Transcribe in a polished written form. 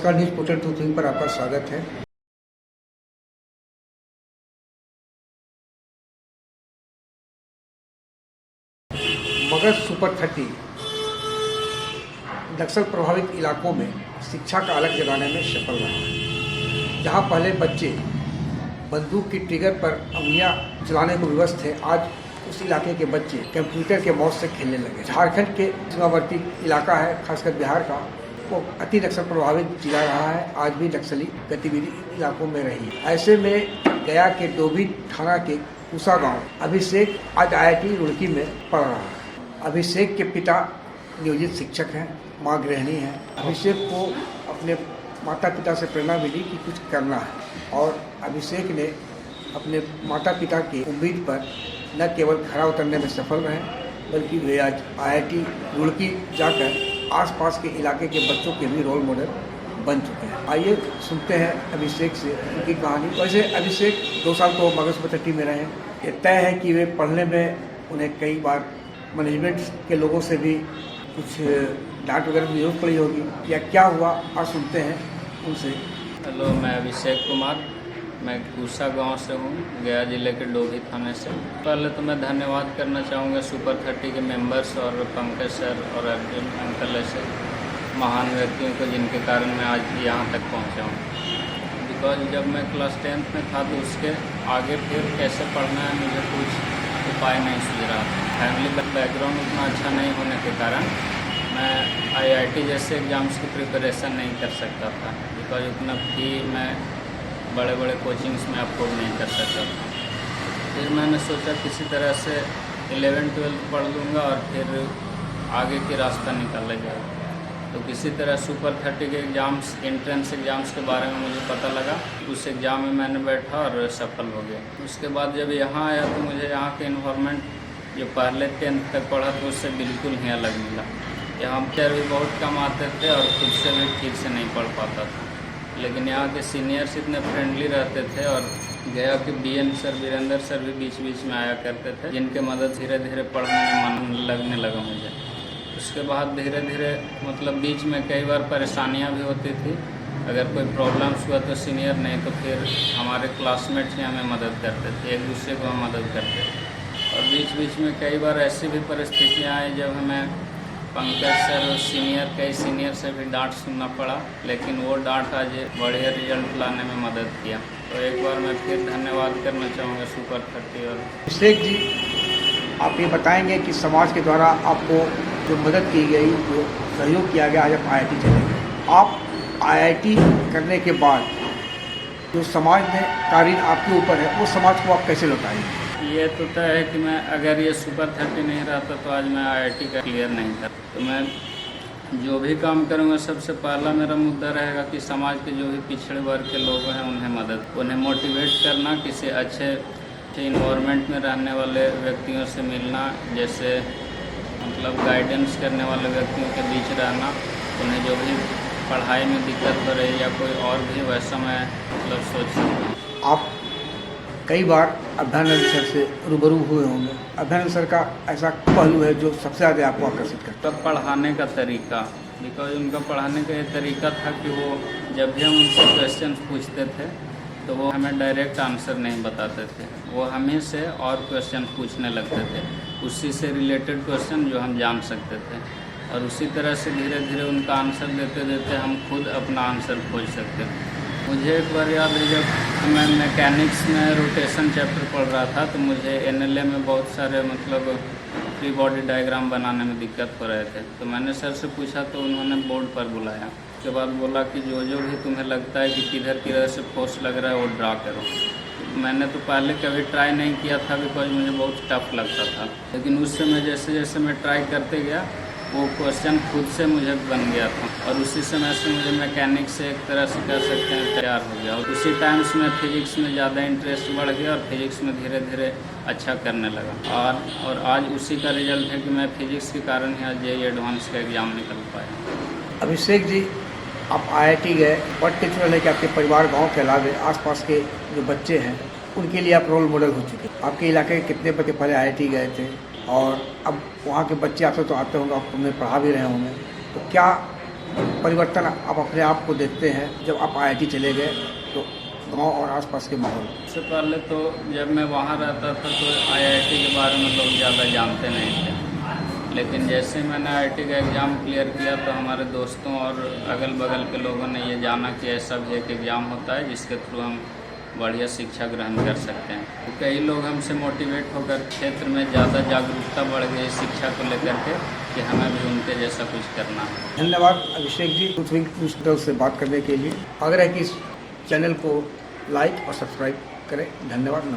नमस्कार, news portal to think पर आपका स्वागत है। मगध सुपर 30 नक्सल प्रभावित इलाकों में शिक्षा का अलग जगाने में सफल रहा है। जहां पहले बच्चे बंदूक की ट्रिगर पर अंगुलियां चलाने को विवश थे, आज उस इलाके के बच्चे कंप्यूटर के माउस से खेलने लगे। झारखंड के सीमावर्ती इलाका है, खासकर बिहार का, वो अति नक्सल प्रभावित जिला रहा है। आज भी नक्सली गतिविधि इलाकों में रही है। ऐसे में गया के डोभी थाना के कुसा गांव अभिषेक आज IIT रुड़की में पढ़ रहा है। अभिषेक के पिता नियोजित शिक्षक हैं, माँ गृहिणी हैं। अभिषेक को अपने माता पिता से प्रेरणा मिली कि कुछ करना है, और अभिषेक ने अपने माता पिता की उम्मीद पर न केवल खरा उतरने में सफल रहे, बल्कि वे आज IIT रुड़की जाकर आसपास के इलाके के बच्चों के भी रोल मॉडल बन चुके हैं। आइए सुनते हैं अभिषेक से उनकी कहानी। वैसे अभिषेक 2 साल तो मगध सुपर 30 में रहे। ये तय है कि वे पढ़ने में उन्हें कई बार मैनेजमेंट के लोगों से भी कुछ डांट वगैरह की जरूरत पड़ी होगी, या क्या हुआ, आज सुनते हैं उनसे। हेलो, मैं अभिषेक कुमार, मैं कुसा गांव से हूँ, गया जिले के डोभी थाने से। पहले तो मैं धन्यवाद करना चाहूँगा सुपर 30 के मेंबर्स और पंकज सर और अर्जुन अंकल ऐसे महान व्यक्तियों को, जिनके कारण मैं आज यहाँ तक पहुँचा हूँ। बिकॉज जब मैं क्लास 10th में था तो उसके आगे फिर कैसे पढ़ना है मुझे कुछ उपाय नहीं सूझ रहा था। फैमिली बैकग्राउंड उतना अच्छा नहीं होने के कारण मैं IIT जैसे एग्ज़ाम्स की प्रिपरेशन नहीं कर सकता था, बिकॉज उतना फी मैं बड़े बड़े कोचिंग्स में अफोर्ड नहीं कर सकता था। फिर मैंने सोचा किसी तरह से 11th-12th पढ़ लूँगा और फिर आगे की रास्ता निकाला जाएगा। तो किसी तरह सुपर 30 के एग्ज़ाम्स, एंट्रेंस एग्ज़ाम्स के बारे में मुझे पता लगा। उस एग्ज़ाम में मैंने बैठा और सफल हो गया। उसके बाद जब यहाँ आया तो मुझे यहाँ के इन्वायरमेंट जो पहले 10th तक पढ़ा था उससे बिल्कुल ही अलग मिला। यहाँ टीचर भी बहुत कम आते थे और खुद से भी ठीक से नहीं पढ़ पाता था, लेकिन यहाँ के सीनियर्स इतने फ्रेंडली रहते थे। और गया के BN सर, वीरेंद्र सर भी बीच बीच में आया करते थे, जिनके मदद धीरे धीरे पढ़ने में मन लगने लगा मुझे। उसके बाद धीरे धीरे मतलब बीच में कई बार परेशानियाँ भी होती थी। अगर कोई प्रॉब्लम्स हुआ तो सीनियर नहीं तो फिर हमारे क्लासमेट्स ही हमें मदद करते थे, एक दूसरे को हम मदद करते थे। और बीच बीच में कई बार ऐसी भी परिस्थितियाँ आई जब हमें पंकज सर और कई सीनियर से भी डांट सुनना पड़ा, लेकिन वो डांट आज बढ़िया रिजल्ट लाने में मदद किया। तो एक बार मैं फिर धन्यवाद करना चाहूँगा सुपर 30। और अभिषेक जी, आप ये बताएंगे कि समाज के द्वारा आपको जो मदद की गई, जो सहयोग किया गया, आज आप IIT चले गए। आप IIT करने के बाद जो समाज में कार्य आपके ऊपर है, वो समाज को आप कैसे लौटाएंगे? ये तो तय है कि मैं अगर ये सुपर 30 नहीं रहता तो आज मैं IIT का क्लियर नहीं था। तो मैं जो भी काम करूँगा सबसे पहला मेरा मुद्दा रहेगा कि समाज के जो भी पिछड़े वर्ग के लोग हैं उन्हें मदद, उन्हें मोटिवेट करना, किसी अच्छे इन्वायरमेंट में रहने वाले व्यक्तियों से मिलना, जैसे मतलब गाइडेंस करने वाले व्यक्तियों के बीच रहना। उन्हें जो भी पढ़ाई में दिक्कत हो रही या कोई और भी, वैसा मैं मतलब सोच सकता हूँ। आप कई बार अभ्यानंद सर से रूबरू हुए होंगे। अभ्यानंद सर का ऐसा पहलू है जो सबसे ज़्यादा आपको आकर्षित करता है? पढ़ाने का तरीका, बिकॉज उनका पढ़ाने का ये तरीका था कि वो जब भी हम उनसे क्वेश्चन पूछते थे तो वो हमें डायरेक्ट आंसर नहीं बताते थे, वो हमें से और क्वेश्चन पूछने लगते थे, उसी से रिलेटेड क्वेश्चन जो हम जान सकते थे। और उसी तरह से धीरे धीरे उनका आंसर देते देते हम खुद अपना आंसर खोज सकते थे। मुझे एक बार याद है जब मैं मैकेनिक्स में रोटेशन चैप्टर पढ़ रहा था तो मुझे NLA में बहुत सारे मतलब फ्री बॉडी डायग्राम बनाने में दिक्कत हो रहे थे। तो मैंने सर से पूछा तो उन्होंने बोर्ड पर बुलाया। उसके बाद बोला कि जो जो भी तुम्हें लगता है कि किधर किधर से फोर्स लग रहा है वो ड्रा करो। मैंने तो पहले कभी ट्राई नहीं किया था, बिकॉज मुझे बहुत टफ लगता था, लेकिन उस समय जैसे जैसे मैं ट्राई करते गया वो क्वेश्चन खुद से मुझे बन गया था। और उसी समय से मुझे मैकेनिक्स से एक तरह से कह सकते हैं तैयार हो गया। और उसी टाइम से मैं फिजिक्स में ज़्यादा इंटरेस्ट बढ़ गया और फिजिक्स में धीरे धीरे अच्छा करने लगा। और आज उसी का रिजल्ट है कि मैं फिजिक्स के कारण ही आज JEE एडवांस का एग्ज़ाम निकल पाया। अभिषेक जी, आप IIT गए, बट नेचुरल है कि आपके परिवार, गांव के अलावे आसपास के जो बच्चे हैं उनके लिए आप रोल मॉडल हो चुके। आपके इलाके के कितने बच्चे पहले IIT गए थे, और अब वहाँ के बच्चे आपसे तो आते होंगे, आप उन्हें पढ़ा भी रहे होंगे, तो क्या परिवर्तन आप अपने आप को देखते हैं जब आप IIT चले गए तो गांव और आसपास के माहौल? उससे पहले तो जब मैं वहाँ रहता था तो IIT के बारे में लोग ज़्यादा जानते नहीं थे, लेकिन जैसे मैंने IIT का एग्ज़ाम क्लियर किया तो हमारे दोस्तों और अगल बगल के लोगों ने ये जाना कि ऐसा भी एक एग्ज़ाम होता है जिसके थ्रू हम बढ़िया शिक्षा ग्रहण कर सकते हैं। तो कई लोग हमसे मोटिवेट होकर क्षेत्र में ज़्यादा जागरूकता बढ़ गई शिक्षा को लेकर के कि हमें भी उनके जैसा कुछ करना है। धन्यवाद अभिषेक जी पृथ्वी न्यूज़ से बात करने के लिए। आग्रह है कि इस चैनल को लाइक और सब्सक्राइब करें। धन्यवाद।